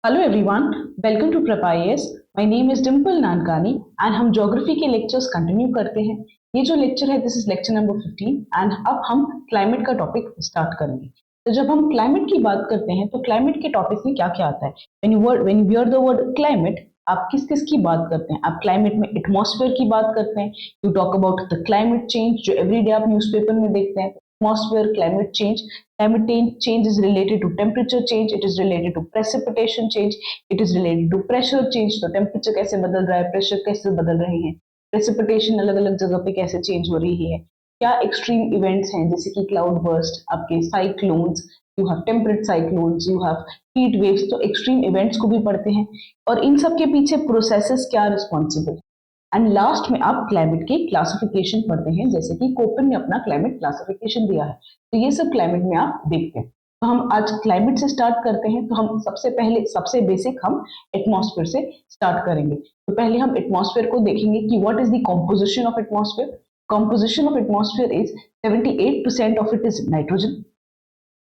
Hello everyone, welcome to PrepIAS. My name is Dimple Nankani and हम geography के lectures continue करते हैं। ये जो लेक्चर है this is lecture number 15 and अब हम क्लाइमेट का टॉपिक स्टार्ट करेंगे। तो जब हम क्लाइमेट की बात करते हैं तो क्लाइमेट के टॉपिक में क्या क्या आता है? When you here the word climate, आप किस किस की बात करते हैं? आप क्लाइमेट में एटमॉस्फेयर की बात करते हैं। You talk about the climate change जो एवरीडे आप न्यूज़पेपर में देखते हैं। Atmosphere, climate change. Climate change is related to temperature change, it is related to precipitation change, it is related to pressure change. तो टेम्परेचर कैसे बदल रहा है, प्रेशर कैसे बदल रहे हैं, प्रेसिपिटेशन अलग अलग जगह पे कैसे चेंज हो रही है, क्या एक्सट्रीम इवेंट्स हैं जैसे कि क्लाउड बर्स्ट, आपके cyclones, you have temperate cyclones, you have heat waves. तो एक्सट्रीम इवेंट्स को भी पढ़ते हैं और इन सब के पीछे प्रोसेसेस क्या रिस्पॉन्सिबल। एंड लास्ट में आप क्लाइमेट की क्लासिफिकेशन पढ़ते हैं जैसे कि कोपेन ने अपना क्लाइमेट क्लासिफिकेशन दिया है। तो ये सब क्लाइमेट में आप देखते हैं। तो हम आज क्लाइमेट से स्टार्ट करते हैं। तो हम सबसे पहले सबसे बेसिक हम एटमॉस्फेयर से स्टार्ट करेंगे। तो पहले हम एटमॉस्फेयर को देखेंगे कि what is the composition of atmosphere. Composition of atmosphere is 78% of it is nitrogen,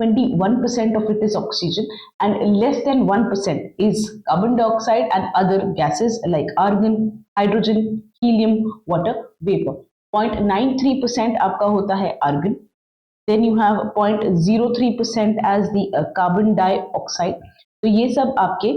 21% of it is oxygen, and less than 1% is carbon dioxide and other gases like argon, hydrogen, helium, water vapor. 0.93% आपका होता है argon. Then you have 0.03% as the carbon dioxide. तो ये सब आपके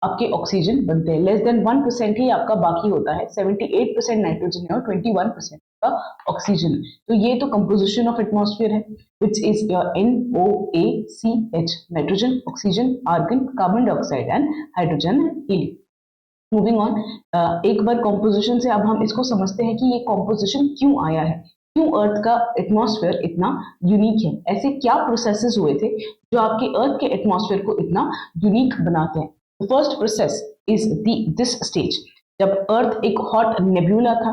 आपके oxygen बनते हैं। लेस देन 1% ही आपका बाकी होता है। 78% नाइट्रोजन है और 21% का ऑक्सीजन है। तो ये तो कंपोजिशन ऑफ एटमॉस्फेयर है, which is your NOACH, nitrogen, oxygen, argon, carbon dioxide and hydrogen, helium. Moving on, एक बार कॉम्पोजिशन से अब हम इसको समझते हैं कि ये कॉम्पोजिशन क्यों आया है, क्यों अर्थ का एटमॉस्फेयर इतना यूनिक है, ऐसे क्या प्रोसेसेस हुए थे जो आपके अर्थ के एटमॉस्फेयर को इतना यूनिक बनाते हैं। First process is this stage. जब अर्थ एक हॉट नेब्यूला था,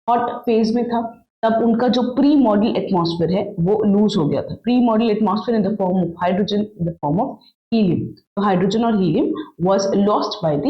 हॉट फेज में था, तब उनका जो प्री मॉडल एटमॉस्फेयर है वो लूज हो गया था। Pre model atmosphere in the form of hydrogen, in the form of helium. तो हाइड्रोजन और helium was lost by the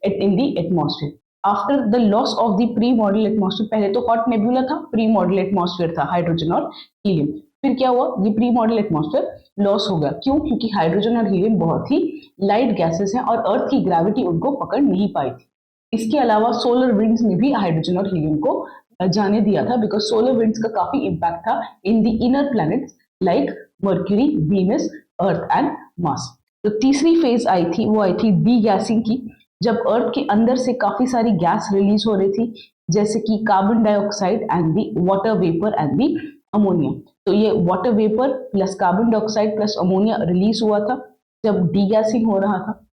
in the atmosphere. After the loss of the pre model atmosphere, पहले तो hot nebula था, pre model atmosphere था hydrogen और helium. फिर क्या हुआ, ये प्री मॉडल एटमॉस्फेयर लॉस हो गया। क्यों? क्योंकि हाइड्रोजन और हीलियम बहुत ही लाइट गैसेस हैं और अर्थ की ग्रेविटी उनको पकड़ नहीं पाई थी। इसके अलावा सोलर विंड्स ने भी हाइड्रोजन और हीलियम को जाने दिया था, बिकॉज सोलर विंड्स का काफी इंपैक्ट था in the inner planets like mercury, Venus, earth and Mars. तो तीसरी फेज आई थी, वो आई थी डी गैसिंग की, जब अर्थ के अंदर से काफी सारी गैस रिलीज हो रही थी जैसे कि carbon dioxide and the water vapour and the ammonia. तो ये water vapour plus carbon dioxide plus ammonia release हुआ था जब डी गैसिंग हो रहा था।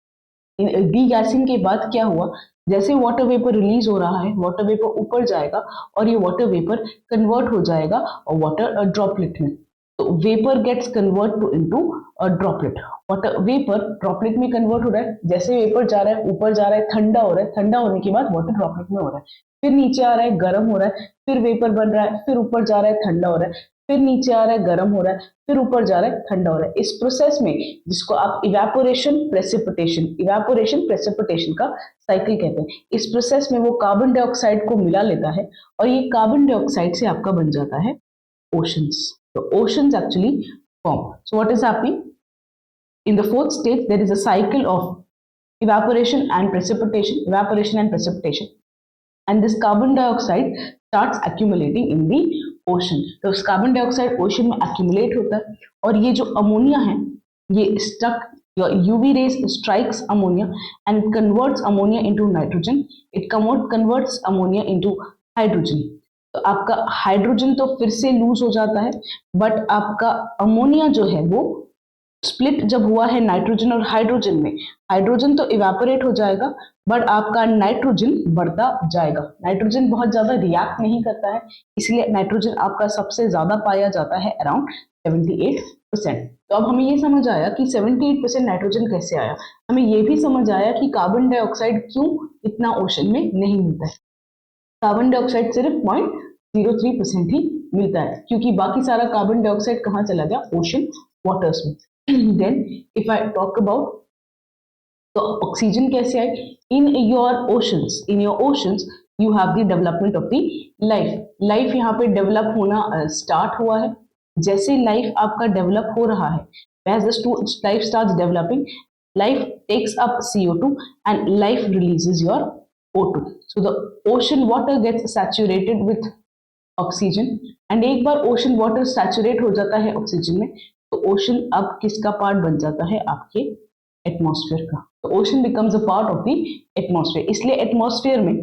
डी गैसिंग के बाद क्या हुआ, जैसे वाटर वेपर रिलीज हो रहा है, वाटर वेपर ऊपर जाएगा और ये वाटर वेपर कन्वर्ट हो जाएगा और वाटर ड्रॉपलेट में। तो vapour gets convert to into droplet. Water vapour droplet में कन्वर्ट हो रहा है, जैसे वेपर जा रहा है ऊपर जा रहा है, ठंडा हो रहा है, ठंडा होने के बाद वाटर ड्रॉपलेट में हो रहा है, फिर नीचे आ रहा है, गर्म हो रहा है, फिर वेपर बन रहा है, फिर ऊपर जा रहा है, ठंडा हो रहा है, फिर नीचे आ रहा है, गर्म हो रहा है, फिर ऊपर जा रहा है, ठंडा हो रहा है। इस प्रोसेस में, जिसको आप इवेपोरेशन प्रेसिपिटेशन का साइकिल कहते हैं, इस प्रोसेस में वो कार्बन डाइऑक्साइड को मिला लेता है और ये कार्बन डाइऑक्साइड से आपका बन जाता है oceans. So oceans actually form. So what is happening? In the fourth stage, there is a cycle of evaporation and precipitation, and this carbon dioxide starts accumulating in the ocean. तो इस carbon dioxide ocean में accumulate होता है और ये जो ammonia है, ये stuck, your UV rays strikes ammonia and it converts ammonia into nitrogen. It converts ammonia into hydrogen. तो आपका हाइड्रोजन तो फिर से लूज हो जाता है, बट आपका अमोनिया जो है वो स्प्लिट जब हुआ है नाइट्रोजन और हाइड्रोजन में, हाइड्रोजन तो इवेपोरेट हो जाएगा बट आपका नाइट्रोजन बढ़ता जाएगा। नाइट्रोजन बहुत ज्यादा रिएक्ट नहीं करता है, इसलिए नाइट्रोजन आपका सबसे ज्यादा पाया जाता है अराउंड 78%। तो अब हमें ये समझ आया कि 78% नाइट्रोजन कैसे आया। हमें ये भी समझ आया कि कार्बन डाइऑक्साइड क्यों इतना ओशन में नहीं मिलता है। कार्बन डाइऑक्साइड सिर्फ 0.03% ही मिलता है, क्योंकि बाकी सारा कार्बन डाइऑक्साइड कहाँ चला गया, ओशन वाटर्स में। Then if I talk about, तो ऑक्सीजन कैसे आए, in your oceans you have the development of the life यहाँ पे डेवलप होना स्टार्ट हुआ है। जैसे लाइफ आपका डेवलप हो रहा है, as the life starts developing, life takes up CO2 and life releases your O2. So the ocean water gets saturated with oxygen and एक बार ocean water saturate हो जाता है ऑक्सीजन में तो ocean अब किसका पार्ट बन जाता है, आपके एटमॉस्फेयर का. तो ocean becomes a part of the atmosphere. इसलिए एटमॉस्फेयर में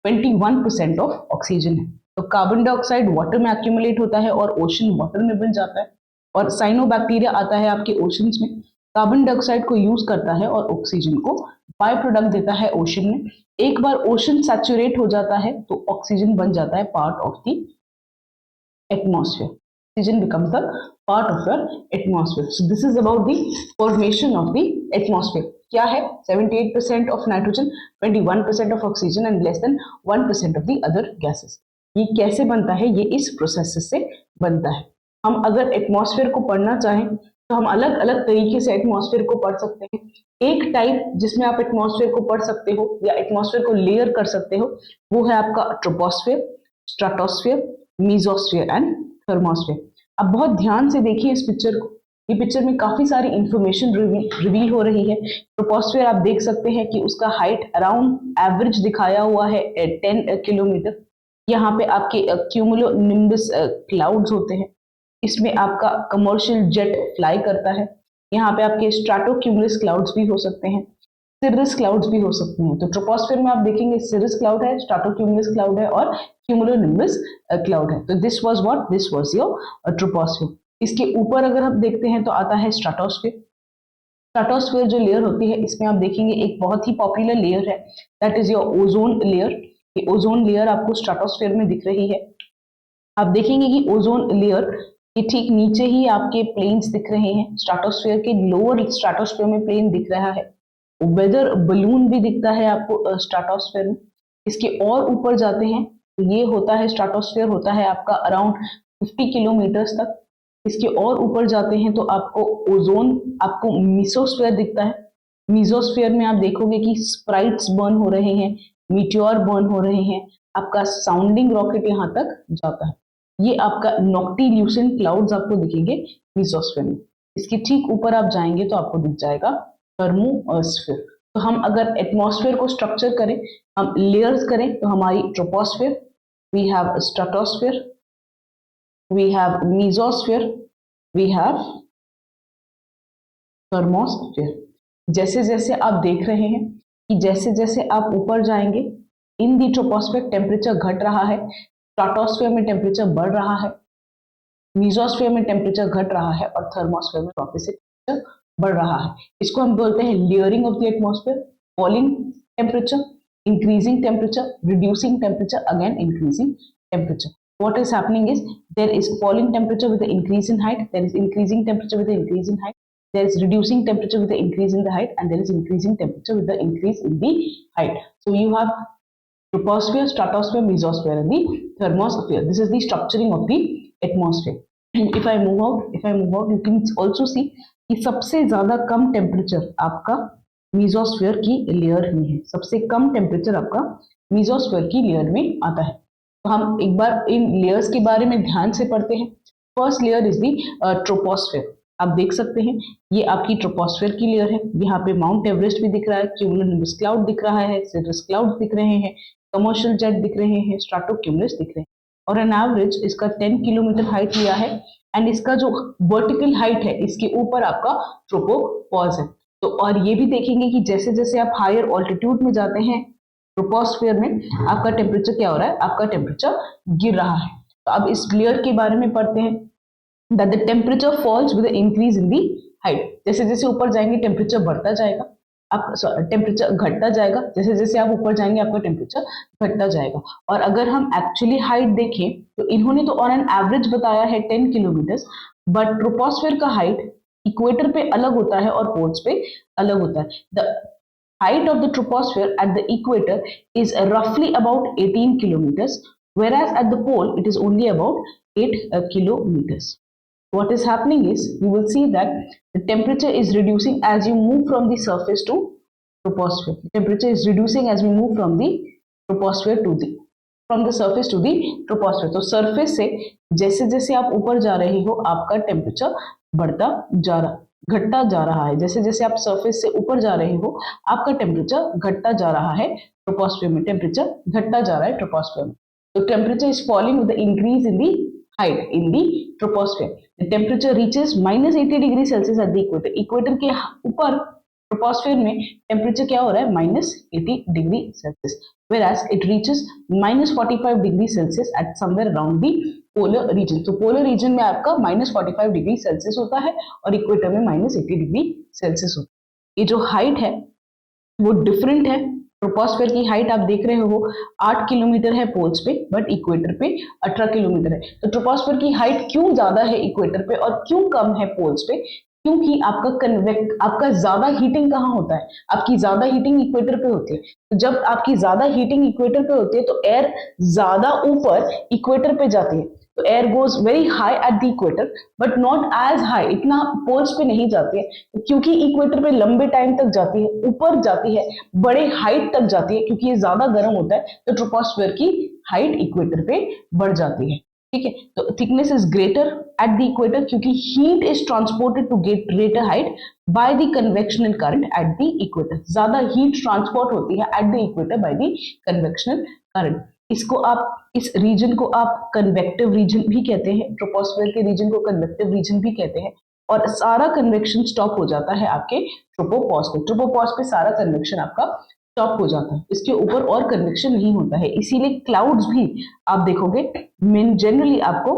21% ऑफ ऑक्सीजन है. तो कार्बन डाइऑक्साइड वाटर में एक्यूमुलेट होता है और ओशन वाटर में बन जाता है और साइनोबैक्टीरिया आता है आपके ओशंस में, कार्बन डाइऑक्साइड को यूज करता है और ऑक्सीजन को बाय प्रोडक्ट देता है ओशन में. एक बार ओशन सैचुरेट हो जाता है तो ऑक्सीजन बन जाता है part of the atmosphere. Oxygen becomes the part of your atmosphere. So this is about the formation of the atmosphere. क्या है? 78% of nitrogen, 21% of oxygen and less than 1% of the other gases. ये कैसे बनता है? ये इस process से बनता है. हम अगर एटमॉस्फेयर को पढ़ना चाहें तो हम अलग अलग तरीके से एटमॉस्फेयर को पढ़ सकते हैं. एक टाइप जिसमें आप एटमॉस्फेयर को पढ़ सकते हो या एटमॉस्फेयर को लेयर कर सकते हो वो है आपका troposphere, stratosphere, mesosphere and thermosphere. अब बहुत ध्यान से देखिए इस पिक्चर को. ये पिक्चर में काफी सारी इंफॉर्मेशन रिवील हो रही है. ट्रोपोस्फेयर आप देख सकते हैं कि उसका हाइट अराउंड एवरेज दिखाया हुआ है 10 किलोमीटर. यहाँ पे आपके क्यूमुलोनिम्बस क्लाउड्स होते हैं. इसमें आपका कमर्शियल जेट फ्लाई करता है. यहाँ पे आपके स्ट्रैटोक्यूमुलस क्लाउड्स भी हो सकते हैं, सिरस क्लाउड्स भी हो सकते हैं. तो ट्रोपोस्फेयर में आप देखेंगे सिरस क्लाउड है, स्ट्रैटोक्यूमुलस क्लाउड है और क्यूमुलोनिम्बस क्लाउड है. तो this was what, this was your troposphere. इसके ऊपर अगर हम देखते हैं तो आता है स्ट्रैटोस्फेयर. स्ट्रैटोस्फेयर जो लेयर होती है इसमें आप देखेंगे एक बहुत ही पॉपुलर लेयर है, that is your ozone layer. ये ओजोन लेयर आपको स्ट्रैटोस्फेयर में दिख रही है. आप देखेंगे कि ओजोन लेयर के ठीक नीचे ही आपके प्लेन्स दिख रहे हैं. स्ट्रैटोस्फेयर के लोअर स्ट्रैटोस्फेयर में प्लेन दिख रहा है. वेदर बलून भी दिखता है आपको स्ट्रैटोस्फेयर में. इसके और ऊपर जाते हैं तो ये होता है स्ट्रैटोस्फेयर होता है आपका अराउंड 50 किलोमीटर्स तक. इसके और ऊपर जाते हैं तो आपको ओजोन, आपको मीसोस्फेयर दिखता है. मीसोस्फेयर में आप देखोगे कि स्प्राइट्स बर्न हो रहे हैं, मीटियोर बर्न हो रहे हैं, आपका साउंडिंग रॉकेट यहाँ तक जाता है. ये आपका नॉक्टिल्यूसेंट क्लाउड्स आपको दिखेंगे मीसोस्फेयर में. इसके ठीक ऊपर आप जाएंगे तो आपको दिख जाएगा थर्मोस्फेयर. तो हम अगर एटमॉस्फेयर को स्ट्रक्चर करें, हम लेयर्स करें तो हमारी troposphere, we have stratosphere, we have mesosphere, we have thermosphere. जैसे जैसे आप देख रहे हैं कि जैसे जैसे आप ऊपर जाएंगे इन दी ट्रोपोस्फेयर टेम्परेचर घट रहा है, स्ट्रेटोस्फेयर में टेम्परेचर बढ़ रहा है, मीसोस्फेयर में टेम्परेचर घट रहा है और थर्मोस्फेयर में वापस से टेम्परेचर बढ़ रहा है. इसको हम बोलते हैं layering of the atmosphere. Falling temperature, increasing temperature, reducing temperature, again increasing temperature. What is happening is there is falling temperature with the increase in height, there is increasing temperature with the increase in height, there is reducing temperature with the increase in the height, and there is increasing temperature with the increase in the height. So you have troposphere, stratosphere, mesosphere, and the thermosphere. This is the structuring of the atmosphere. And if I move out, you can also see कि सबसे ज्यादा कम temperature आपका mesosphere की layer में है. सबसे कम temperature आपका mesosphere की लेयर में आता है. तो हम एक बार इन लेयर्स के बारे में ध्यान से पढ़ते हैं. First layer is the troposphere. आप देख सकते हैं ये आपकी ट्रोपोस्फेयर की लेयर है. यहाँ पे माउंट एवरेस्ट भी दिख रहा है, क्यूमुलोनिम्बस क्लाउड दिख रहा है, सर्कस क्लाउड दिख रहे हैं, कमर्शियल जेट दिख रहे हैं, स्ट्रैटोक्यूमुलस दिख रहे हैं. और एन एवरेज इसका 10 किलोमीटर हाइट लिया है एंड इसका जो वर्टिकल हाइट है इसके ऊपर आपका ट्रोपोपॉज है. तो और ये भी देखेंगे कि जैसे जैसे आप हायर ऑल्टीट्यूड में जाते हैं ट्रोपोस्फेयर में आपका टेम्परेचर क्या हो रहा है, आपका टेम्परेचर गिर रहा है. तो अब इस लेयर के बारे में पढ़ते हैं that the temperature falls with the increase in the height. जैसे जैसे ऊपर जाएंगे टेम्परेचर बढ़ता जाएगा, आप टेम्परेचर घटता जाएगा. जैसे जैसे आप ऊपर जाएंगे आपका टेम्परेचर घटता जाएगा. और अगर हम एक्चुअली हाइट देखें तो इन्होंने तो ऑन एन एवरेज बताया है 10 किलोमीटर, बट ट्रोपोस्फेयर का हाइट इक्वेटर पे अलग होता है और पोल्स पे अलग होता है. The height of the troposphere at the equator is roughly about 18 kilometers, whereas at the pole it is only about 8 kilometers. What is happening is you will see that the temperature is reducing as you move from the surface to troposphere. The temperature is reducing as we move from the troposphere to the from the surface to the troposphere. तो surface से जैसे जैसे आप ऊपर जा रहे हो आपका टेम्परेचर बढ़ता जा रहा है. घटता जा रहा है। जैसे जैसे आप सरफेस से ऊपर जा रहे हो आपका टेम्परेचर घटता जा रहा है ट्रोपोस्फियर में, टेम्परेचर घटता जा रहा है ट्रोपोस्फियर में। तो temperature is falling with the increase in the height in the troposphere. The temperature reaches -80 degree Celsius at the equator. Equator के ऊपर ट्रोपोस्फियर में टेम्परेचर क्या हो रहा है, -80 degree Celsius, whereas it reaches -45 degree Celsius at somewhere around the polar region. तो polar region में आपका -45 डिग्री सेल्सियस होता है और इक्वेटर में -80 डिग्री सेल्सियस होता है। ये जो हाइट है वो डिफरेंट है। ट्रोपोस्फियर की हाइट आप देख रहे हो 8 किलोमीटर है पोल्स पे, बट इक्वेटर पे 18 किलोमीटर है। तो ट्रोपोस्फियर की हाइट क्यों ज्यादा है इक्वेटर पे और क्यों कम है पोल्स पे? क्योंकि आपका ज्यादा हीटिंग कहाँ होता है, आपकी ज्यादा हीटिंग इक्वेटर पे होती है। तो जब आपकी ज्यादा हीटिंग इक्वेटर पे होती है तो एयर ज्यादा ऊपर इक्वेटर पे जाती है। तो air goes very high at the equator but not as high, इतना पोल्स पे नहीं जाती है क्योंकि इक्वेटर पे लंबे टाइम तक जाती है, ऊपर जाती है, बड़े हाइट तक जाती है क्योंकि ये ज्यादा गर्म होता है। तो ट्रोपोस्फियर की हाइट इक्वेटर पे बढ़ जाती है। ठीक है, तो thickness is greater at the equator क्योंकि heat is transported to get greater height by the convectional current at the equator. ज्यादा हीट ट्रांसपोर्ट होती है at the equator by the convectional current. इसको आप, इस रीजन को आप कन्वेक्टिव रीजन भी कहते हैं, ट्रोपोस्फियर के रीजन को कन्वेक्टिव रीजन भी कहते हैं। और सारा कन्वेक्शन स्टॉप हो जाता है आपके ट्रोपोपॉज पे। ट्रोपोपॉज पे सारा कन्वेक्शन आपका स्टॉप हो जाता है, इसके ऊपर और कन्वेक्शन नहीं होता है। इसीलिए क्लाउड्स भी आप देखोगे जनरली आपको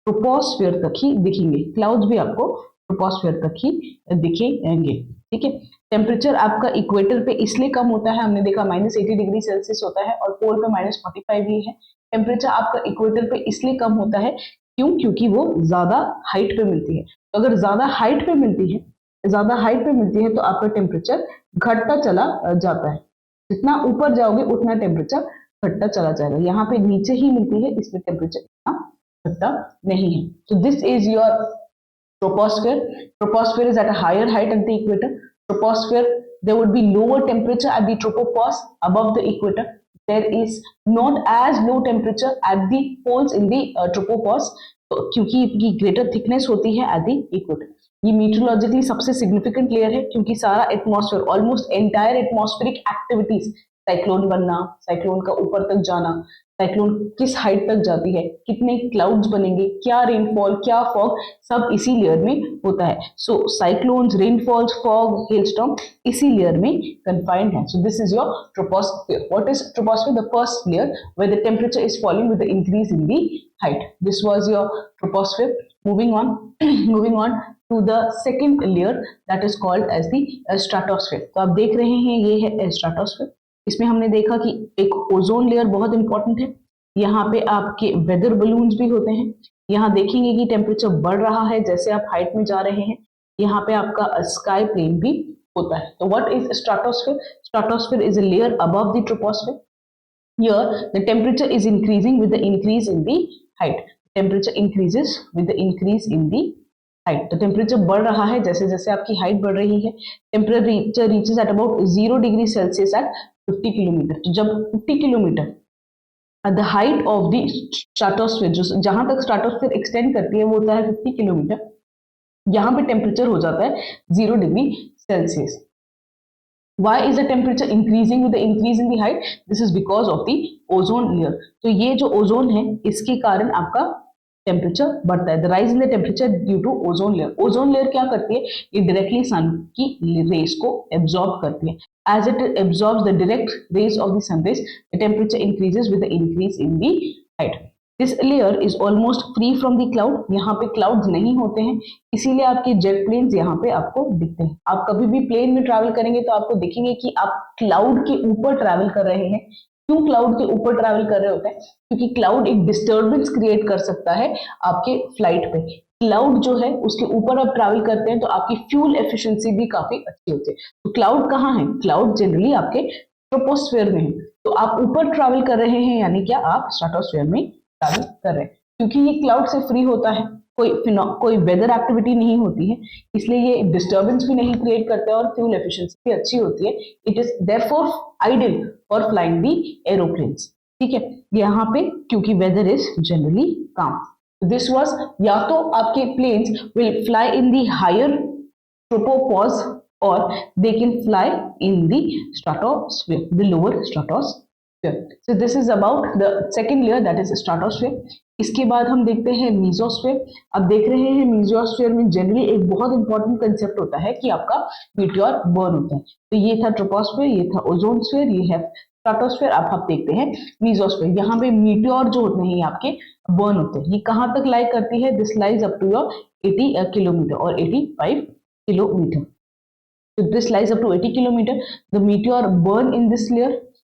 ट्रोपोस्फियर तक ही दिखेंगे, क्लाउड्स भी आपको ट्रोपोस्फियर तक ही दिखेंगे। ठीक है, टेम्परेचर आपका इक्वेटर पे इसलिए कम होता है, हमने देखा -80 डिग्री सेल्सियस होता है और पोल पे -45 ही है। टेम्परेचर आपका इक्वेटर पे इसलिए कम होता है क्यों, क्योंकि वो ज्यादा हाइट पे मिलती है। तो अगर ज्यादा हाइट पे मिलती है, ज्यादा हाइट पे मिलती है तो आपका टेम्परेचर घटता चला जाता है। जितना ऊपर जाओगे उतना टेम्परेचर घटता चला जाएगा। यहाँ पे नीचे ही मिलती है इसलिए टेम्परेचर इतना घटता नहीं है। तो this is your troposphere. Troposphere is at a higher height at the equator. Troposphere, there would be lower temperature at the tropopause above the equator. There is not as low temperature at the poles in the tropopause क्योंकि इनकी greater thickness होती है at the equator. ये मीटरोलॉजिकली सबसे significant layer है क्योंकि सारा atmosphere, almost entire atmospheric activities, cyclone बनना, साइक्लोन का ऊपर तक जाना, साइक्लोन किस हाइट तक जाती है, कितने क्लाउड्स बनेंगे, क्या रेनफॉल, क्या फॉग, सब इसी लेयर में होता है। So cyclones, rainfalls, fog, hailstorm इसी लेयर में कंफाइंड है। So this is your troposphere. What is troposphere? The first layer where the temperature is falling with the increase in the height. This was your troposphere. Moving on moving on to the second layer that is called as the stratosphere. तो आप देख रहे हैं ये है stratosphere। इसमें हमने देखा कि एक ओजोन लेयर बहुत इंपॉर्टेंट है। यहाँ पे आपके वेदर बलून्स भी होते हैं। यहाँ देखेंगे कि टेम्परेचर बढ़ रहा है जैसे आप हाइट में जा रहे हैं। यहाँ पे आपका स्काई प्लेन भी होता है। तो what is stratosphere? Stratosphere is a layer above the troposphere. Here the temperature is increasing with the increase in the height. Temperature increases with the increase in the height. तो temperature बढ़ रहा है जैसे जैसे आपकी हाइट बढ़ रही है। Temperature reaches at about 0 degree Celsius eight 50 kilometre. तो जब 50 kilometre at the height of the stratosphere, जो जहां तक स्ट्राटोस्फीयर एक्सटेंड करती है वो होता है 50 किलोमीटर, यहाँ पे टेम्परेचर हो जाता है 0 degree Celsius. Why is the temperature increasing with the increase in the height? This is because of the ozone layer. तो ये जो ओजोन है इसके कारण आपका टेम्परेचर बढ़ता है। The rise in the temperature due to ozone layer. Ozone layer क्या करती है? ये डायरेक्टली सन की रेस को एब्जॉर्ब करती है। As it absorbs the direct rays of the sun rays, the temperature increases with the increase in the height. This layer is almost free from the cloud. यहाँ पे क्लाउड्स नहीं होते हैं, इसीलिए आपके जेट प्लेन्स यहाँ पे आपको दिखते हैं। आप कभी भी प्लेन में ट्रैवल करेंगे तो आपको दिखेंगे कि आप क्लाउड के ऊपर ट्रैवल कर रहे हैं। क्यों क्लाउड के ऊपर ट्रैवल कर रहे होते हैं? क्योंकि क्लाउड एक डिस्टर्बेंस क्रिएट कर सकता है आपके फ्लाइट पे। क्लाउड जो है उसके ऊपर आप ट्रैवल करते हैं तो आपकी फ्यूल एफिशिएंसी भी काफी अच्छी होती है। तो क्लाउड कहाँ है? क्लाउड जनरली आपके ट्रोपोस्फीयर में है। तो आप ऊपर ट्रैवल कर रहे हैं यानी क्या आप स्ट्राटोस्फीयर में ट्रैवल कर रहे हैं। क्योंकि ये क्लाउड से फ्री होता है, कोई वेदर एक्टिविटी नहीं होती है, इसलिए ये डिस्टर्बेंस भी नहीं क्रिएट करते और फ्यूल एफिशिएंसी भी अच्छी होती है। It is therefore ideal for flying the aeroplanes. ठीक है, यहाँ पे क्योंकि weather is generally calm. This was, या तो आपके planes will fly in the higher tropopause, or they can fly in the stratosphere, the lower stratosphere. So this is about the second layer, that is stratosphere. इसके बाद हम देखते हैं mesosphere. अब देख रहे हैं मीजोस्फीयर में जनरली एक बहुत इंपॉर्टेंट कंसेप्ट होता है कि आपका मीटियोर बर्न होता है. तो ये था ट्रोपोस्फीयर, ये था ओजोन स्फीयर, ये है स्ट्रेटोस्फीयर. अब हम देखते हैं मीजोस्फीयर. यहाँ पे मीटियोर जो होते हैं आपके बर्न होते हैं. ये कहाँ तक लाई करती है? This lies up to your 80 kilometre और 85 kilometre. So this lies up to 80 kilometer. The meteor burn in this layer.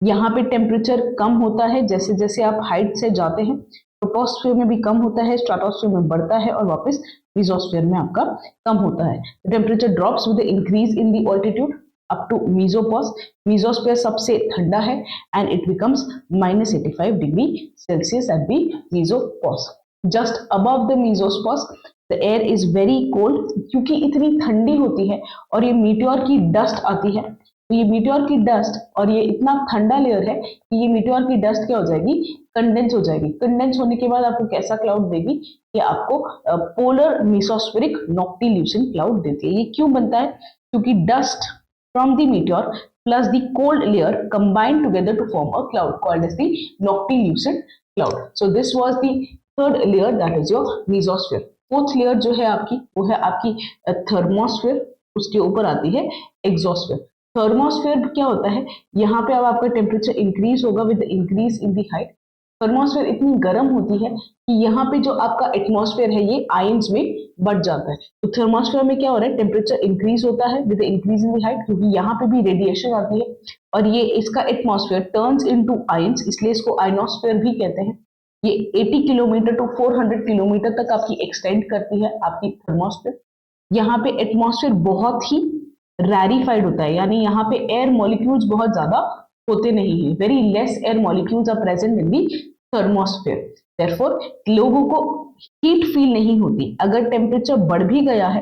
यहाँ पे टेम्परेचर कम होता है जैसे जैसे आप हाइट से जाते हैं. ट्रोपोस्फीयर में भी कम होता है, स्ट्रेटोस्फीयर में बढ़ता है और वापस मीजोस्फीयर में आपका कम होता है. Temperature drops with the increase in the altitude up to mesopause. Mesosphere सबसे ठंडा है and it becomes -85 degree Celsius at the mesopause. Just above the mesopause the air is very cold, क्योंकि इतनी ठंडी होती है और ये मीटियोर की डस्ट आती है. तो ये मीटियोर की डस्ट और ये इतना ठंडा लेयर है कि ये मीटियोर की डस्ट क्या हो जाएगी? कंडेंस हो जाएगी. कंडेंस होने के बाद आपको कैसा क्लाउड देगी? ये आपको पोलर मेसोस्फेरिक नॉक्टिल्यूशन क्लाउड देती है. ये क्यों बनता है? क्योंकि dust from the meteor plus the cold layer combine together to form a cloud called as the noctilucent cloud. So this was the third layer, that is your mesosphere. Fourth layer जो है आपकी, वो है आपकी thermosphere. उसके ऊपर आती है एक्सोस्फेयर. थर्मोस्फेयर क्या होता है? यहाँ पे अब आपका टेम्परेचर इंक्रीज होगा with increase in the height. Thermosphere इतनी गर्म होती है कि यहाँ पे जो आपका एटमॉस्फेयर है ये आयंस में बढ़ जाता है. तो थर्मोस्फेयर में क्या हो रहा है? टेम्परेचर इंक्रीज होता है with increase in the height, क्योंकि यहाँ पे भी रेडिएशन आती है और ये इसका एटमॉस्फेयर टर्न्स इनटू आयंस, इसलिए इसको आयनोस्फेयर भी कहते हैं. ये 80 किलोमीटर टू 400 किलोमीटर तक आपकी एक्सटेंड करती है आपकी थर्मोस्फेयर. यहाँ पे एटमॉस्फेयर बहुत ही रैरिफाइड होता है, यानी यहाँ पे एयर मॉलिक्यूल्स बहुत ज्यादा होते नहीं है. Very less air molecules are present in the thermosphere. Therefore लोगों को हीट फील नहीं होती. अगर टेम्परेचर बढ़ भी गया है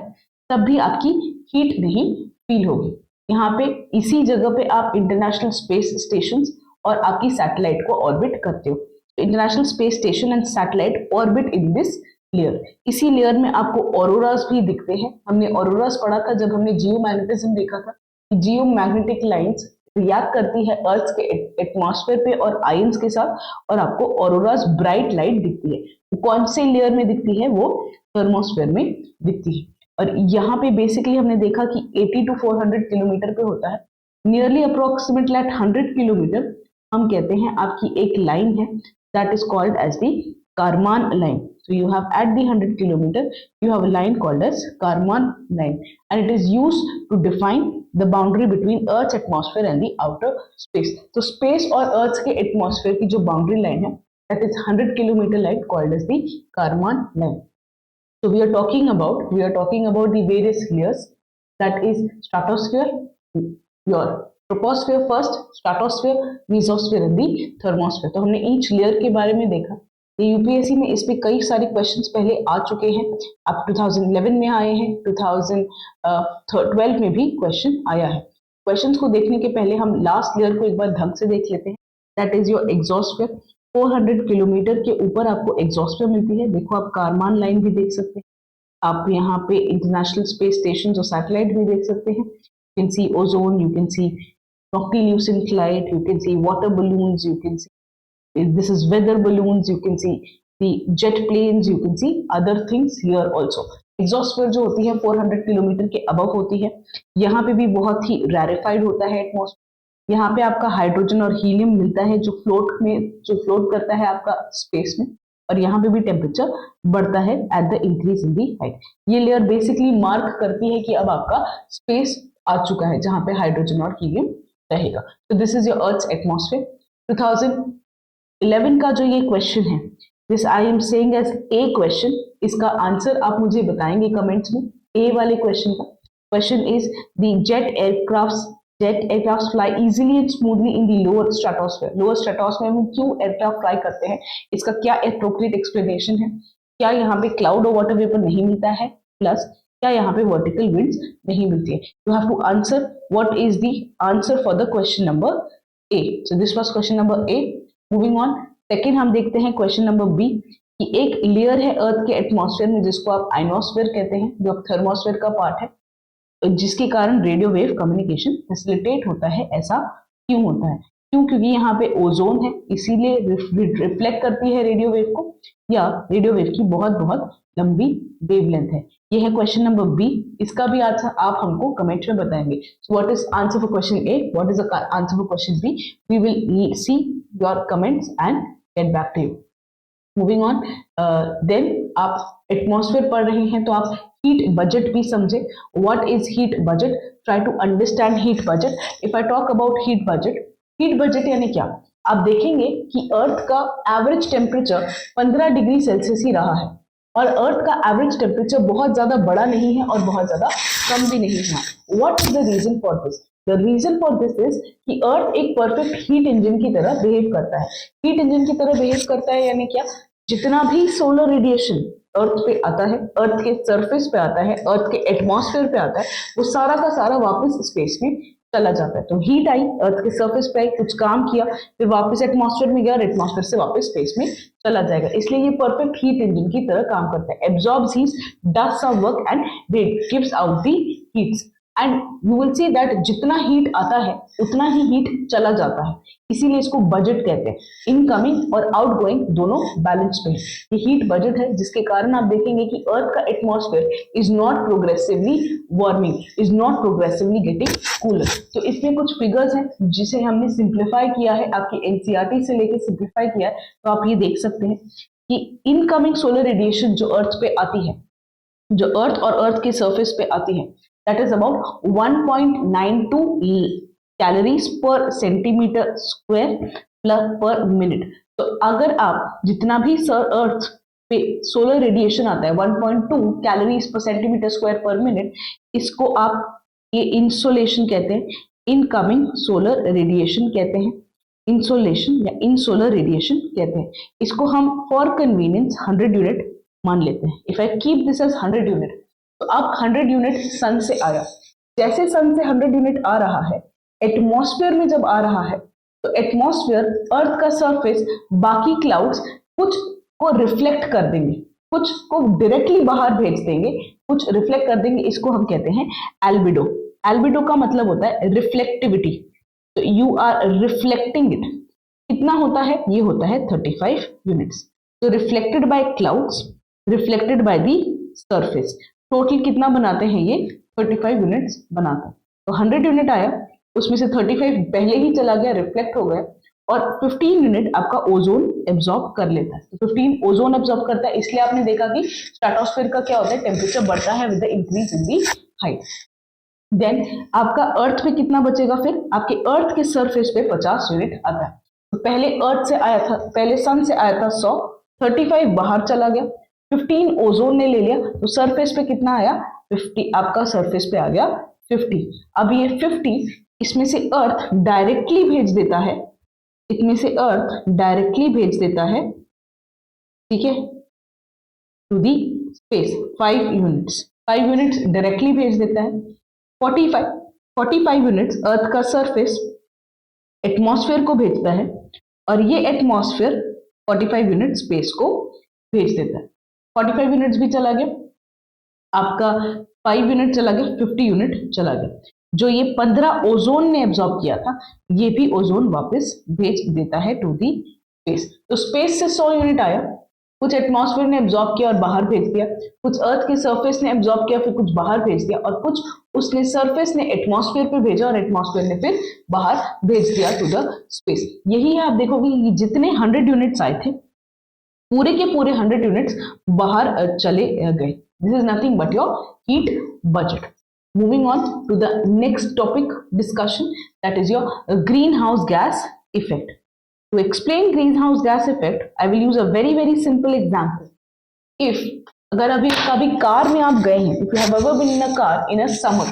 तब भी आपकी हीट नहीं फील होगी. यहाँ पे इसी जगह पे आप इंटरनेशनल स्पेस स्टेशन और आपकी सैटेलाइट को ऑर्बिट करते हो. International space station and satellite orbit in this layer. इसी लेयर में आपको ऑरोरास भी दिखते हैं. हमने ऑरोरास पढ़ा था जब हमने जियोमैग्नेटिज्म देखा था कि जियोमैग्नेटिक लाइंस रिएक्ट करती है अर्थ के एटमॉस्फेयर पे और आयंस के साथ, और आपको ऑरोरास ब्राइट लाइट दिखती है. कौन से लेयर में दिखती है? वो थर्मोस्फेयर में दिखती है. और यहाँ पे बेसिकली हमने देखा कि 80 to 400 किलोमीटर पे होता है. नियरली अप्रोक्सीमेटली एट 100 किलोमीटर हम कहते हैं आपकी एक लाइन है, that is called as the Karman line. So you have at the 100 kilometer you have a line called as Karman line, and it is used to define the boundary between Earth's atmosphere and the outer space. So space और Earth के atmosphere की जो boundary line है, that is 100 kilometer line called as the Karman line. So we are talking about the various layers, that is stratosphere, your troposphere first, stratosphere, mesosphere and the thermosphere. तो हमने each layer के बारे में देखा. UPSC में इस पे कई सारे क्वेश्चंस पहले आ चुके हैं. अब 2011 में आए हैं, 2012 में भी क्वेश्चन आया है. क्वेश्चंस को देखने के पहले हम लास्ट लेयर को एक बार ढंग से देख लेते हैं. That is your exosphere. 400 kilometre के ऊपर आपको एक्सोस्फीयर मिलती है. देखो आप कारमान लाइन भी देख सकते हैं, आप यहाँ पे इंटरनेशनल स्पेस स्टेशन और सैटेलाइट भी देख सकते हैं. You can see ozone, you can see noctilucent flight, you can see water balloons, you can see this is weather balloons, you can see the jet planes, you can see other things here also. Exosphere जो होती है 400 kilometre के above होती है. यहाँ पे भी बहुत ही rarefied होता है एटमॉस्फेयर. यहाँ पे आपका हाइड्रोजन और हीलियम मिलता है जो फ्लोट करता है आपका स्पेस में, और यहाँ पे भी टेम्परेचर बढ़ता है at the increase in the height. ये लेयर बेसिकली मार्क करती है कि अब आपका स्पेस आ चुका है जहां पे हाइड्रोजन और हीलियम रहेगा. तो this is your Earth's atmosphere. 2011 का जो ये क्वेश्चन है, this I am saying as a question. इसका आंसर आप मुझे बताएंगे कमेंट्स में. ए वाले क्वेश्चन का question is the jet aircraft fly easily and smoothly in the lower stratosphere. Lower stratosphere में क्यों एयरक्राफ्ट फ्लाई करते हैं, इसका क्या एप्रोप्रिएट एक्सप्लेनेशन है? क्या यहाँ पे क्लाउड और वाटर वेपर नहीं मिलता है, प्लस क्या यहाँ पे वर्टिकल विंड्स नहीं मिलती है? You have to answer what is the answer for the question number A. So this was question number A. Moving on, second हम देखते हैं क्वेश्चन नंबर बी कि एक लेयर है अर्थ के एटमॉस्फेयर में जिसको आप आइनोस्फेयर कहते हैं, जो थर्मोस्फेयर का पार्ट है. जिसके कारण रेडियो वेव कम्युनिकेशन फैसिलिटेट होता है। ऐसा क्यों होता है? क्यों? क्योंकि यहाँ पे ओजोन है, इसीलिए रिफ्लेक्ट करती है रेडियो वेव को, या रेडियो वेव की बहुत बहुत लंबी वेवलेंथ है। ये है क्वेश्चन नंबर बी। इसका भी आंसर आप हमको कमेंट में बताएंगे। So what is answer for question A, what is the answer for question B? We will see your comments and get back to you. Moving on, then आप atmosphere पढ़ रहे हैं तो आप हीट बजट भी समझे। What is heat budget? Try to understand heat budget. If I talk about heat budget यानी क्या? आप देखेंगे कि अर्थ का एवरेज टेम्परेचर 15 डिग्री सेल्सियस ही रहा है, और अर्थ का एवरेज टेम्परेचर बहुत ज्यादा बड़ा नहीं है और बहुत ज्यादा कम भी नहीं है। What is the reason for this? The reason for this is कि अर्थ एक परफेक्ट हीट इंजन की तरह बिहेव करता है। हीट इंजन की तरह बिहेव करता है यानी क्या? जितना भी सोलर रेडिएशन अर्थ पे आता है, अर्थ के सरफेस पे आता है, अर्थ के एटमॉस्फेयर पे आता है, वो सारा का सारा वापस स्पेस में चला जाता है। तो हीट आई, अर्थ के सरफेस पे आई, कुछ काम किया, फिर वापस एटमॉस्फेयर में गया और एटमॉस्फेयर से वापस स्पेस में चला जाएगा। इसलिए ये परफेक्ट हीट इंजन की तरह काम करता है। Absorbs heat, does some work and gives out the heats. And you will see that जितना हीट आता है उतना ही हीट चला जाता है, इसीलिए इसको बजट कहते हैं। इनकमिंग और आउटगोइंग दोनों बैलेंस पे है। ये हीट बजट है, जिसके कारण आप देखेंगे कि अर्थ का atmosphere is not progressively warming, is not progressively getting cooler. तो इसमें कुछ फिगर्स हैं जिसे हमने सिंप्लीफाई किया है, आपकी एनसीईआरटी से लेके सिंप्लीफाई किया है, तो आप ये देख सकते हैं कि इनकमिंग सोलर रेडिएशन जो अर्थ पे आती है, जो अर्थ और अर्थ के सरफेस पे आती है, that is about 1.92 कैलोरीज पर सेंटीमीटर स्क्वायर प्लस पर मिनट। तो अगर आप जितना भी अर्थ पे सोलर रेडिएशन आता है 1.2 कैलोरीज पर सेंटीमीटर स्क्वायर पर मिनट, इसको आप ये इंसोलेशन कहते हैं, इनकमिंग सोलर रेडिएशन कहते हैं, इंसोलेशन या इनसोलर रेडिएशन कहते हैं। इसको हम फॉर कन्वीनियंस 100 यूनिट मान लेते हैं। If I keep this as 100 unit, तो अब 100 यूनिट सन से आया, जैसे सन से 100 यूनिट आ रहा है, एटमॉस्फेयर में जब आ रहा है, तो एटमॉस्फेयर, अर्थ का सरफेस, बाकी क्लाउड्स कुछ को रिफ्लेक्ट कर देंगे, कुछ को डायरेक्टली बाहर भेज देंगे, कुछ रिफ्लेक्ट कर देंगे। इसको हम कहते हैं एल्बिडो। एल्बिडो का मतलब होता है रिफ्लेक्टिविटी। तो यू आर रिफ्लेक्टिंग इट। कितना होता है? ये होता है 35 यूनिट्स। तो reflected by clouds, reflected by the surface, total कितना बनाते हैं? ये 35 यूनिट्स बनाते हैं। तो 100 यूनिट आया, उसमें से 35 पहले ही चला गया, रिफ्लेक्ट हो गया, और 15 यूनिट आपका ओजोन एब्जॉर्ब कर लेता है। तो 15 ओजोन एब्जॉर्ब करता है, इसलिए आपने देखा कि स्ट्रेटोस्फेयर का क्या होता है, टेम्परेचर बढ़ता है with the increase in the height. Then आपका अर्थ पे कितना बचेगा? फिर आपके अर्थ के सरफेस पे 50 यूनिट आता है। तो पहले अर्थ से आया था, पहले सन से आया था 100, 35 बाहर चला गया, 15 ओजोन ने ले लिया, तो सरफेस पे कितना आया? 50। आपका सरफेस पे आ गया 50। अब ये 50 इसमें से अर्थ डायरेक्टली भेज देता है, इसमें से अर्थ डायरेक्टली भेज देता है, ठीक है, to the space 5 units. 5 units directly भेज देता है। 45 यूनिट्स अर्थ का सरफेस एटमॉस्फेयर को भेजता है, और ये एटमॉस्फेयर 45 यूनिट स्पेस को भेज देता है। 45 यूनिट्स भी चला गया, आपका 5 यूनिट चला गया, 50 यूनिट चला गया। जो ये 15 ओजोन ने एब्जॉर्ब किया था, ये भी ओजोन वापस भेज देता है टू दी स्पेस। तो स्पेस से 100 यूनिट आया, कुछ एटमॉस्फेयर ने एब्जॉर्ब किया और बाहर भेज दिया, कुछ अर्थ के सरफेस ने एब्जॉर्ब किया फिर कुछ बाहर भेज दिया, और कुछ उसने सरफेस ने एटमॉस्फेयर पे भेजा और एटमॉस्फेयर ने फिर बाहर भेज दिया टू द स्पेस। यही है, आप देखोगे ये जितने 100 यूनिट्स आए थे, पूरे के पूरे 100 यूनिट्स बाहर चले गए। This is nothing but your heat budget. Moving on to the next topic discussion, that is your greenhouse gas effect. To explain greenhouse gas effect, I will use a very simple example. If अगर अभी कभी car में आप गए हैं, if you have ever been in a car in a summer,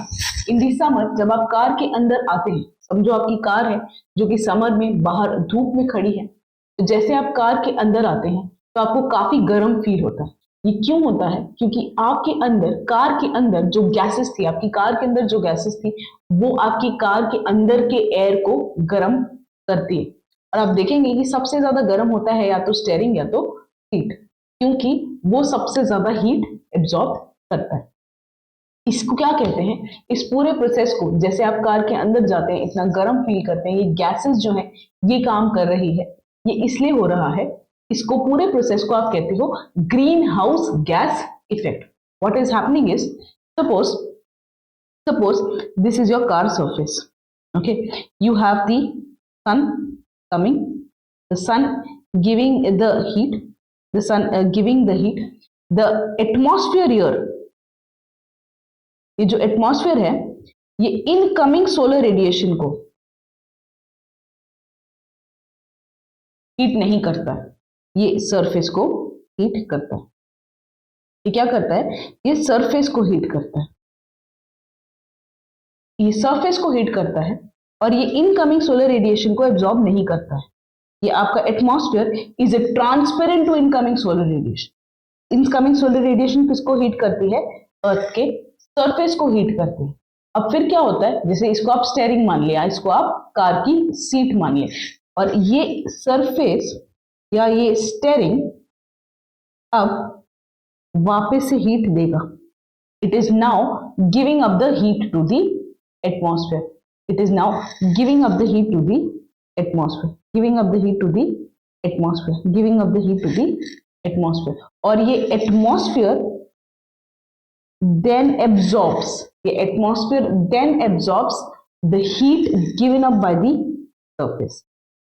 in the summer जब आप car के अंदर आते हैं, समझो आपकी कार है जो कि समर में बाहर धूप में खड़ी है, तो जैसे आप कार के अंदर आते हैं तो आपको काफी गर्म फील होता है। ये क्यों होता है? क्योंकि आपके अंदर, कार के अंदर जो गैसेस थी, आपकी कार के अंदर जो गैसेस थी, वो आपकी कार के अंदर के एयर को गर्म करती है। और आप देखेंगे कि सबसे ज्यादा गर्म होता है या तो स्टीयरिंग या तो सीट, क्योंकि वो सबसे ज्यादा हीट एब्जॉर्ब करता है। इसको क्या कहते हैं, इस पूरे प्रोसेस को, जैसे आप कार के अंदर जाते हैं इतना गर्म फील करते हैं, ये गैसेस जो है ये काम कर रही है, ये इसलिए हो रहा है, इसको पूरे प्रोसेस को आप कहते हो green house gas effect. What is happening is, suppose this is your car surface. Okay, you have the sun coming, the sun giving the heat, the sun giving the heat, the atmosphere here, ये जो atmosphere है ये incoming solar radiation को heat नहीं करता है, ये surface को हीट करता है. ये क्या करता है, ये सरफेस को हीट करता है, ये सरफेस को हीट करता है और ये इनकमिंग सोलर रेडिएशन को एब्जॉर्ब नहीं करता है. ये आपका atmosphere is a transparent to incoming solar radiation. Incoming solar radiation किसको हीट करती है, अर्थ के सरफेस को हीट करती है. अब फिर क्या होता है, जैसे इसको आप स्टेयरिंग मान लिया, इसको आप कार की सीट मान लिया, और ये सरफेस या ये स्टेयरिंग अब वापस से हीट देगा. It is now giving up the heat to the atmosphere. It is now giving up the heat to the atmosphere, giving up the heat to the atmosphere, giving up the heat to the atmosphere. और ये atmosphere then absorbs, ये atmosphere then absorbs the heat given up by the surface.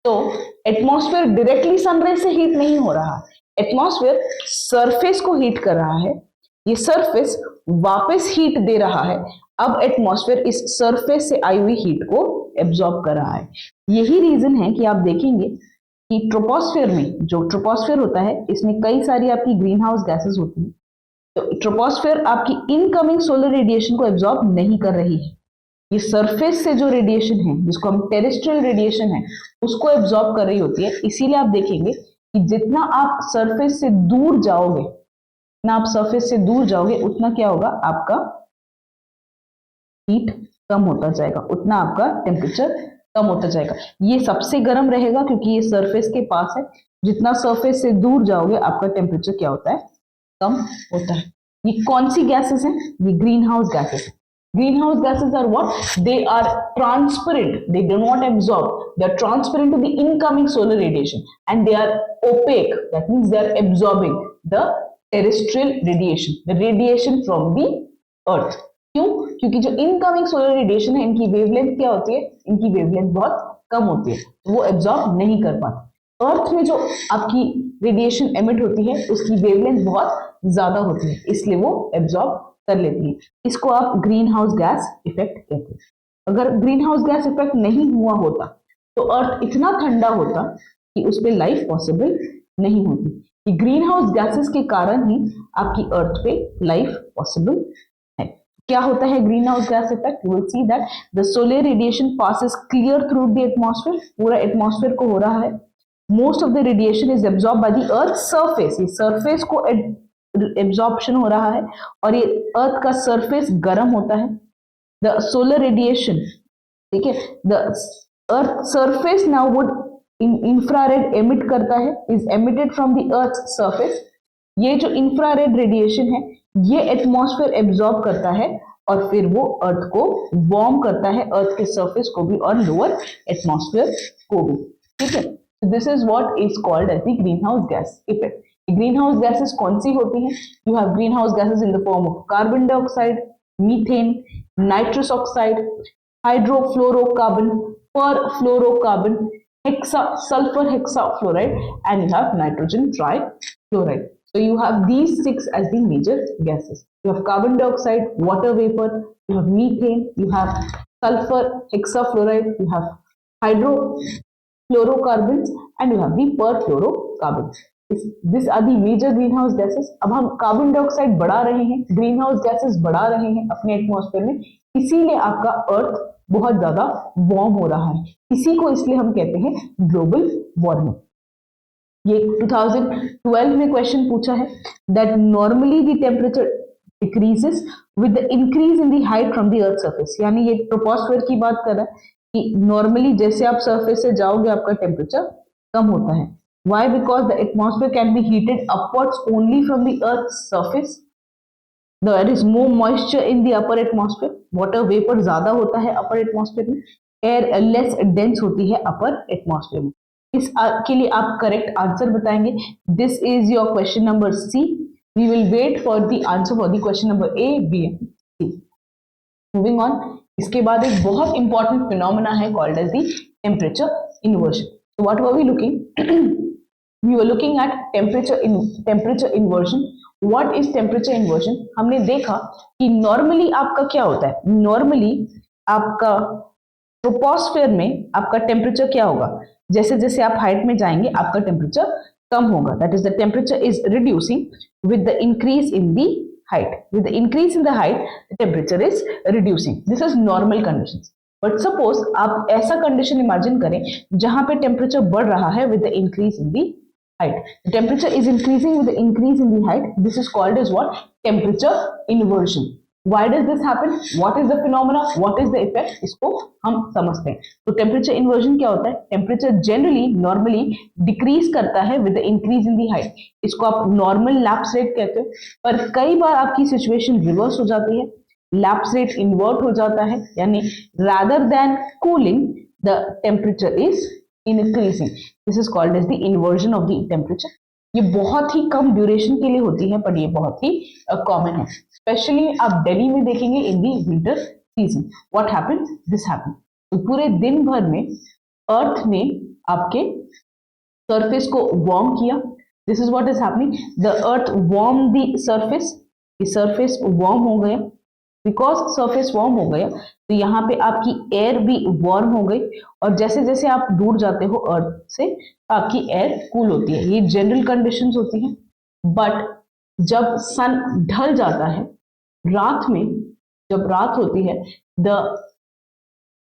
तो atmosphere directly sunray से heat नहीं हो रहा, atmosphere surface को heat कर रहा है, ये surface वापस heat दे रहा है. अब एटमॉस्फेयर इस सरफेस से आई हुई हीट को एब्जॉर्ब कर रहा है. यही रीजन है कि आप देखेंगे कि ट्रोपोस्फेयर में, जो ट्रोपोस्फेयर होता है इसमें कई सारी आपकी ग्रीन हाउस गैसेस होती हैं. तो ट्रोपोस्फेयर आपकी इनकमिंग सोलर रेडिएशन को एब्जॉर्ब नहीं कर रही है, ये सरफेस से जो रेडिएशन है जिसको हम टेरेस्ट्रियल रेडिएशन है उसको एब्जॉर्ब कर रही होती है. इसीलिए आप देखेंगे कि जितना आप सरफेस से दूर जाओगे, ना आप सरफेस से दूर जाओगे उतना क्या होगा, आपका हीट कम होता जाएगा, उतना आपका टेम्परेचर कम होता जाएगा. ये सबसे गर्म रहेगा क्योंकि ये सरफेस के पास है. जितना सरफेस से दूर जाओगे आपका टेम्परेचर क्या होता है, कम होता है. ये कौन सी गैसेस हैं, ये ग्रीन हाउस गैसेस है. Green house gases are what, they are transparent, they do not absorb, they are transparent to the incoming solar radiation and they are opaque, that means they are absorbing the terrestrial radiation, the radiation from the Earth. क्यों, क्योंकि जो incoming solar radiation है इनकी wavelength क्या होती है, इनकी wavelength बहुत कम होती है, वो एब्जॉर्ब नहीं कर पाते. अर्थ में जो आपकी रेडिएशन एमिट होती है उसकी वेवलेंथ बहुत ज्यादा होती है, इसलिए वो एब्जॉर्ब कर लेती है. इसको आप ग्रीन हाउस गैस इफेक्ट कहते हैं. अगर ग्रीन हाउस गैस इफेक्ट नहीं हुआ होता तो अर्थ इतना ठंडा होता कि उस पर लाइफ पॉसिबल नहीं होती. ग्रीन हाउस गैसेस के कारण ही आपकी अर्थ पे लाइफ पॉसिबल. क्या होता है green house gas effect, you will see that the solar radiation passes clear through the atmosphere, पूरा एटमॉस्फेयर को हो रहा है. Most of the radiation is absorb by the earth surface, ये सरफेस को एब्जॉर्प्शन हो रहा है और ये अर्थ का सरफेस गर्म होता है. द सोलर रेडिएशन, ठीक है, the earth surface now would infrared emit करता है, is emitted from the earth surface. ये जो इंफ्रारेड रेडिएशन है ये एटमॉस्फेयर एब्जॉर्ब करता है और फिर वो अर्थ को वार्म करता है, अर्थ के सरफेस को भी और लोअर एटमॉस्फेयर को भी. ठीक है, this is what is called as the green house gas effect. Green house gases कौन सी होती हैं, you have green house gases in the form of carbon dioxide, methane, nitrous oxide, hydrofluorocarbon, perfluorocarbon, sulfur hexafluoride, and you have nitrogen trifluoride. So you have these 6 as the major gases. You have carbon dioxide, water vapor, you have methane, you have sulfur hexafluoride, you have hydrofluorocarbons, and you have the perfluorocarbons. These are the major greenhouse gases. अब हम carbon dioxide बढ़ा रहे हैं, green house gases बढ़ा रहे हैं अपने atmosphere में, इसीलिए आपका अर्थ बहुत ज्यादा वार्म हो रहा है. इसी को इसलिए हम कहते हैं ग्लोबल वार्मिंग. ये 2012 में क्वेश्चन पूछा है that normally the temperature decreases with the increase in the height from the earth surface. यानी ये ट्रोपोस्फेयर की बात कर रहा है कि नॉर्मली जैसे आप सरफेस से जाओगे आपका टेम्परेचर कम होता है. Why? Because the atmosphere can be heated upwards only from the Earth's surface. There is more moisture in the upper atmosphere, water vapour ज्यादा होता है अपर एटमॉस्फेयर में, एयर लेस डेंस होती है अपर एटमॉस्फेयर में। इस के लिए आप करेक्ट आंसर बताएंगे। This is your question number C. We will wait for the answer for the question number A, B and C. Moving on, इसके बाद एक बहुत इंपॉर्टेंट फिनोमेना है called as the temperature inversion. So what were we looking? We were looking at temperature inversion. What is temperature inversion? हमने देखा कि normally आपका क्या होता है, नॉर्मली आपका ट्रोपोस्फेयर में आपका टेम्परेचर क्या होगा, जैसे जैसे आप हाइट में जाएंगे आपका टेम्परेचर कम होगा, that is the temperature is reducing with the increase in the height. With the increase in the height, the temperature is reducing. This is normal conditions. But suppose आप ऐसा कंडीशन इमेजिन करें जहां पे temperature बढ़ रहा है with the increase in the height, temperature is increasing with the increase in the height, this is called as what, temperature inversion. Why does this happen, what is the phenomena, what is the effect, इसको हम समझते हैं। तो temperature inversion क्या होता है, temperature generally normally decrease करता है with the increase in the height, इसको आप नॉर्मल लैप्स रेट कहते हो। पर कई बार आपकी सिचुएशन रिवर्स हो जाती है, लैप्स रेट इन्वर्ट हो जाता है, यानी rather than cooling the temperature is increasing, this is called as the inversion of the temperature. ये बहुत ही कम ड्यूरेशन के लिए होती है, पर ये बहुत ही कॉमन है, स्पेशली आप दिल्ली में देखेंगे in the winter season. What happens, this happens, तो पूरे दिन भर में अर्थ ने आपके सरफेस को वार्म किया, this is what is happening, the earth warm the surface, surface warm हो गया, बिकॉज सरफेस वार्म हो गया तो यहाँ पे आपकी एयर भी वार्म हो गई, और जैसे जैसे आप दूर जाते हो अर्थ से आपकी एयर कूल होती है, ये जनरल कंडीशंस होती हैं। बट जब सन ढल जाता है, रात में जब रात होती है, the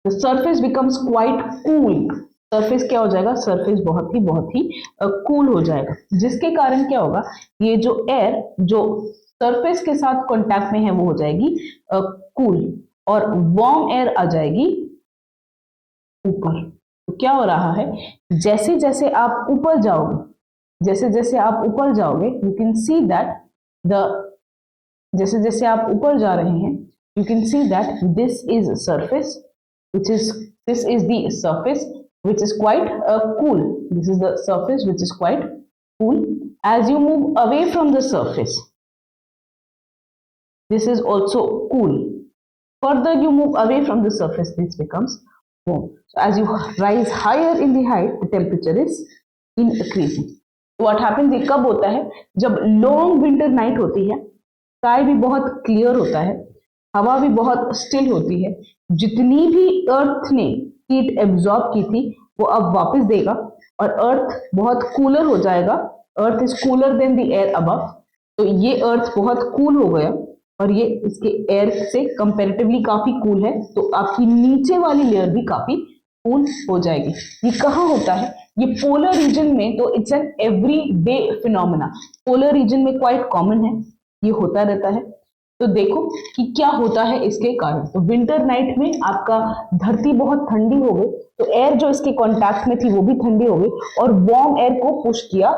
surface becomes quite cool, surface क्या हो जाएगा, सरफेस बहुत ही कूल हो जाएगा, जिसके कारण क्या होगा, ये जो एयर जो सरफेस के साथ कांटेक्ट में है वो हो जाएगी कूल, और वार्म एयर आ जाएगी ऊपर। तो क्या हो रहा है, जैसे जैसे आप ऊपर जाओगे, जैसे जैसे आप ऊपर जाओगे, you can see that the, जैसे जैसे आप ऊपर जा रहे हैं, you can see that this is surface which is, this is the surface which is quite cool, this is the surface which is quite cool. As you move away from the surface, this is also cool, further you move away from the surface, this becomes warm. So as you rise higher in the height, the temperature is increasing. What happens, ये कब होता है, जब long winter night होती है, sky भी बहुत clear होता है, हवा भी बहुत स्टिल होती है, जितनी भी अर्थ ने हीट एब्जॉर्ब की थी वो अब वापस देगा, और अर्थ बहुत कूलर हो जाएगा, earth is cooler than the air above, तो ये अर्थ बहुत कूल हो गया और ये इसके एयर से कंपैरेटिवली काफी कूल है, तो आपकी नीचे वाली लेयर भी काफी कूल हो जाएगी। ये कहाँ होता है, ये पोलर रीजन में, तो it's an every day phenomena, polar region में क्वाइट कॉमन है, ये होता रहता है। तो देखो कि क्या होता है इसके कारण, तो विंटर नाइट में आपका धरती बहुत ठंडी हो गई, तो एयर जो इसके कांटेक्ट में थी वो भी ठंडी हो गई, और वार्म एयर को पुश किया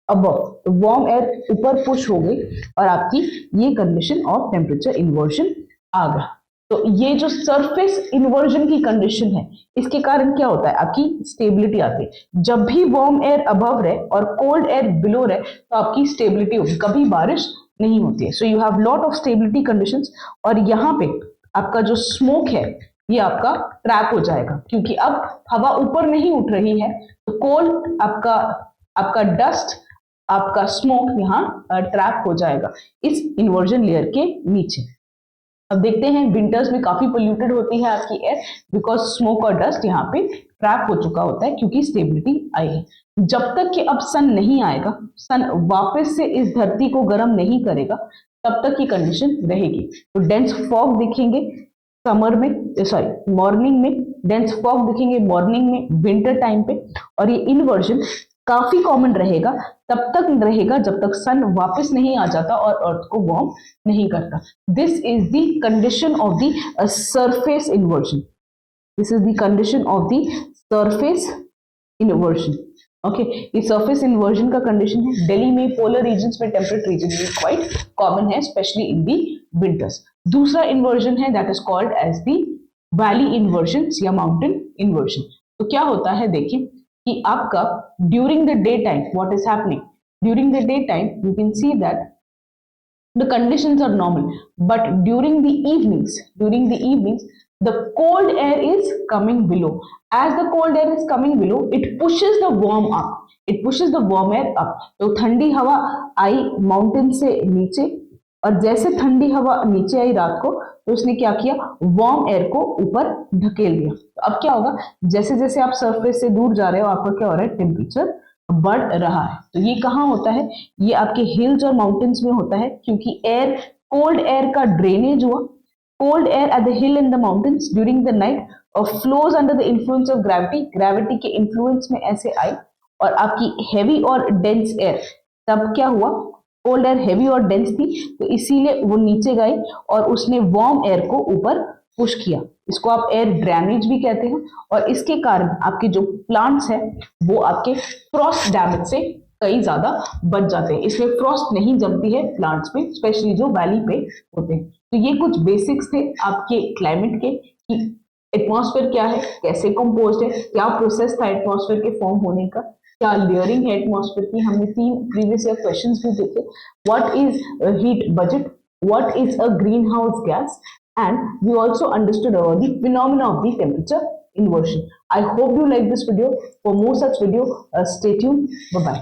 अबव, तो वार्म एयर ऊपर पुश हो गई, और आपकी ये कंडीशन ऑफ टेम्परेचर इन्वर्जन आ गया। तो ये जो सरफेस इन्वर्जन की कंडीशन है, इसके कारण क्या होता है, आपकी स्टेबिलिटी आती है। जब भी वार्म एयर अबव रहे और कोल्ड एयर बिलो रहे, तो आपकी स्टेबिलिटी होगी, कभी बारिश नहीं होती है। So you have lot of stability conditions, और यहाँ पे आपका जो स्मोक है ये आपका ट्रैप हो जाएगा, क्योंकि अब हवा ऊपर नहीं उठ रही है, तो कोल्ड आपका डस्ट, आपका स्मोक यहाँ ट्रैप हो जाएगा इस इन्वर्जन लेयर के नीचे। अब देखते हैं, विंटर्स में काफी पोल्यूटेड होती है आपकी एयर, बिकॉज स्मोक और डस्ट यहाँ पे ट्रैप हो चुका होता है, क्योंकि स्टेबिलिटी आई है। जब तक कि अब सन नहीं आएगा, सन वापस से इस धरती को गर्म नहीं करेगा, तब तक की कंडीशन रहेगी। तो डेंस फॉग दिखेंगे समर में, सॉरी मॉर्निंग में, डेंस फॉग दिखेंगे मॉर्निंग में विंटर टाइम पे, और ये इन्वर्जन काफी कॉमन रहेगा, तब तक रहेगा जब तक सन वापस नहीं आ जाता और अर्थ को वार्म नहीं करता। This is the condition of the surface inversion, this is the condition of the surface inversion. Okay ये सरफेस इन्वर्जन का कंडीशन है। दिल्ली में पोलर रीजन्स में टेम्परेट रीजन में क्वाइट कॉमन है, स्पेशली इन दी विंटर्स। दूसरा इन्वर्जन है that is called as the valley inversion या माउंटेन इन्वर्जन। तो क्या होता है देखिए कि आपका during the day time what is happening, during the day time you can see that the conditions are normal, but during the evenings the cold air is coming below. As the cold air is coming below, it pushes the warm air up. तो ठंडी हवा I mountain से नीचे, और जैसे ठंडी हवा नीचे आई रात को तो उसने क्या किया, वार्म एयर को ऊपर धकेल दिया। तो अब क्या होगा, जैसे जैसे आप सरफेस से दूर जा रहे हो आपका क्या हो रहा है, टेम्परेचर बढ़ रहा है। तो ये कहाँ होता है, ये आपके हिल्स और माउंटेन्स में होता है, क्योंकि एयर कोल्ड एयर का ड्रेनेज हुआ। Cold air at the hill and the mountains during the night और flows under the influence of gravity के इन्फ्लुएंस में ऐसे आई, और आपकी हेवी और डेंस एयर, तब क्या हुआ, कोल्ड एयर हेवी और डेंस थी तो इसीलिए वो नीचे गई और उसने वार्म एयर को ऊपर पुश किया। इसको आप एयर ड्रेनेज भी कहते हैं, और इसके कारण आपके जो प्लांट्स हैं वो आपके फ्रॉस्ट डैमेज से कई ज्यादा बच जाते हैं। इसमें फ्रॉस्ट नहीं जमती है प्लांट्स पे, स्पेशली जो वैली पे होते हैं। तो ये कुछ बेसिक्स थे आपके क्लाइमेट के कि एटमॉस्फेयर क्या है, कैसे कंपोज्ड है, क्या प्रोसेस था एटमॉस्फेयर के फॉर्म होने का, क्या लेयरिंग है एटमॉस्फेयर की। हमने 3 प्रीवियस ईयर क्वेश्चंस भी देखे, what is heat budget, what is a green house gas, and we also understood about the phenomena of the temperature inversion. I hope you like this video. For more such video, stay tuned. Bye bye.